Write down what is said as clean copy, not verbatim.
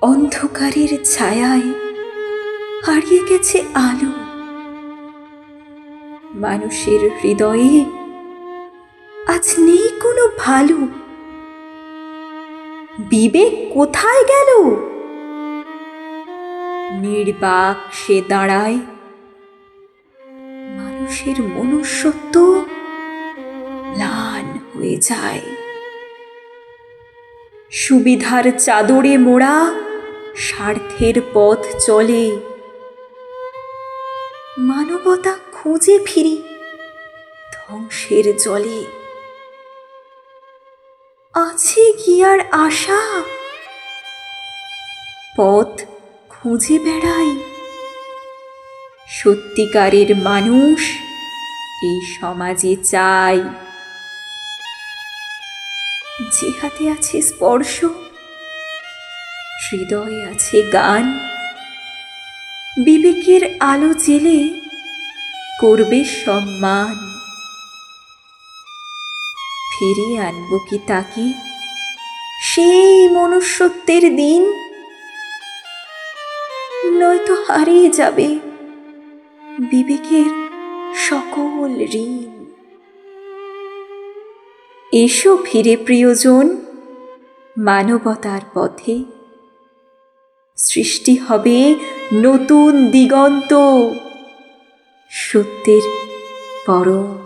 অন্ধকারের ছায়ায় হারিয়ে গেছে আলো। মানুষের হৃদয়ে আজ নেই কোনো ভালো। বিবেক কোথায় গেল? নির্বাক সে দাঁড়ায়, মানুষের মনুষ্যত্ব ম্লান হয়ে যায়। সুবিধার চাদরে মোড়া স্বার্থের পথ চলে, মানবতা খুঁজে ফিরি ধ্বংসের জলে। আছে কি আর আশা? পথ খুঁজে বেড়াই। সত্যিকারের মানুষ এই সমাজে চাই। যে হাতে আছে স্পর্শ, হৃদয়ে আছে গান। বিবেকের আলো জেলে করবে সম্মান। ফিরিয়ে আনবো কি তাকে সেই মনুষ্যত্বের দিন? নয়তো হারিয়ে যাবে বিবেকের সকল ঋণ। এসো ফিরে প্রিয়জন, মানবতার পথে। সৃষ্টি হবে নতুন দিগন্ত, সত্যের পরম